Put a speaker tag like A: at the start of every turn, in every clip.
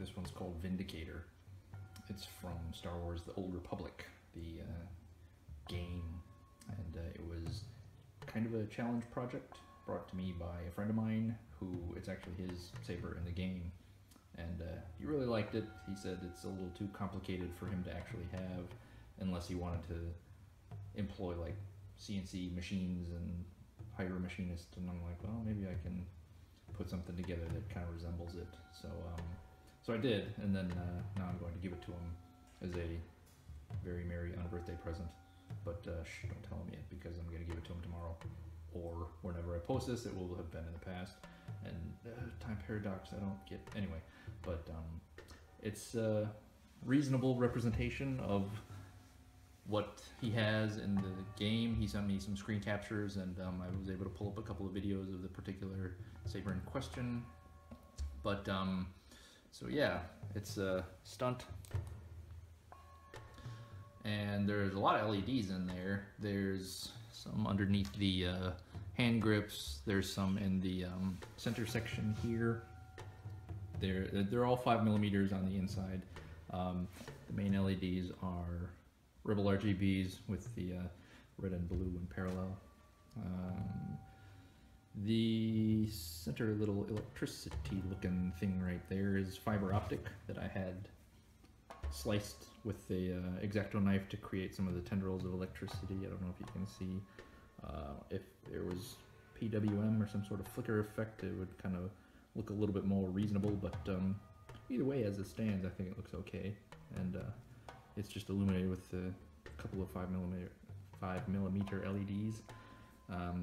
A: This one's called Vindicator. It's from Star Wars The Old Republic, the game, and it was kind of a challenge project brought to me by a friend of mine who, it's actually his saber in the game, and he really liked it. He said it's a little too complicated for him to actually have unless he wanted to employ like CNC machines and hire a machinist, and I'm like, well, maybe I can put something together that kind of resembles it. So I did, and then now I'm going to give it to him as a very merry unbirthday present. But shh, don't tell him yet, because I'm going to give it to him tomorrow, or whenever I post this, it will have been in the past. And time paradox, I don't get anyway. But it's a reasonable representation of what he has in the game. He sent me some screen captures, and I was able to pull up a couple of videos of the particular saber in question. But so yeah, it's a stunt, and there's a lot of LEDs in there. There's some underneath the hand grips. There's some in the center section here. They're all 5mm on the inside. The main LEDs are Rebel RGBs with the red and blue in parallel. The center little electricity looking thing right there is fiber optic that I had sliced with the X-Acto knife to create some of the tendrils of electricity. I don't know if you can see. If there was PWM or some sort of flicker effect, it would kind of look a little bit more reasonable, but either way, as it stands, I think it looks okay. And it's just illuminated with a couple of 5mm LEDs.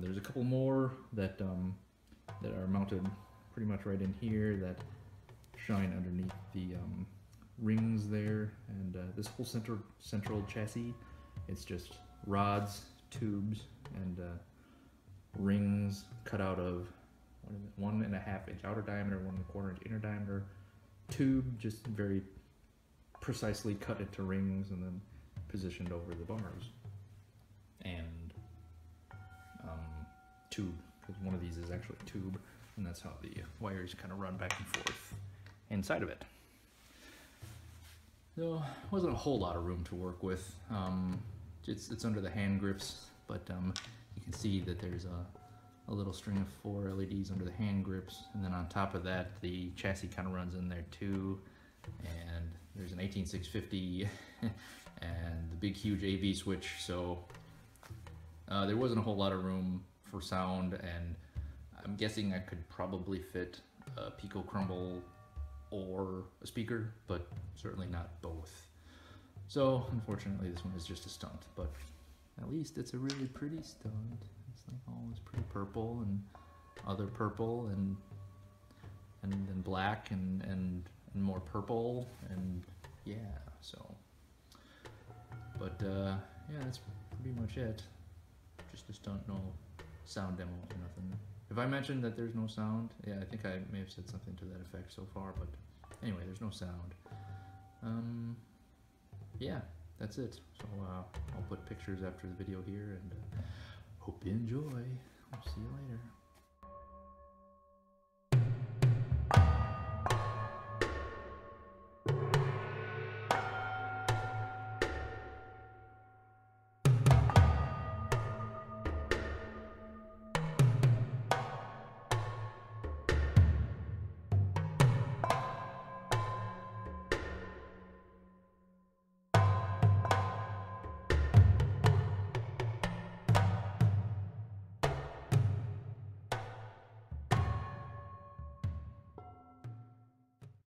A: There's a couple more that are mounted pretty much right in here that shine underneath the rings there, and this whole central chassis, it's just rods, tubes, and rings cut out of 1.5 inch outer diameter, 1.25 inch inner diameter tube, just very precisely cut into rings and then positioned over the bars. And tube, because one of these is actually a tube, and that's how the wires kind of run back and forth inside of it. So wasn't a whole lot of room to work with. It's under the hand grips, but you can see that there's a little string of 4 LEDs under the hand grips, and then on top of that the chassis kind of runs in there too, and there's an 18650 and the big huge AV switch, so there wasn't a whole lot of room for sound, and I'm guessing I could probably fit a Pico Crumble or a speaker, but certainly not both. So unfortunately this one is just a stunt, but at least it's a really pretty stunt. It's like all this pretty purple and other purple and then black and more purple, and yeah, so. But yeah, that's pretty much it. Just a stunt, no sound demo, nothing. If I mentioned that there's no sound, yeah, I think I may have said something to that effect so far, but anyway, there's no sound. Yeah, that's it. So I'll put pictures after the video here, and hope you enjoy. I'll see you later.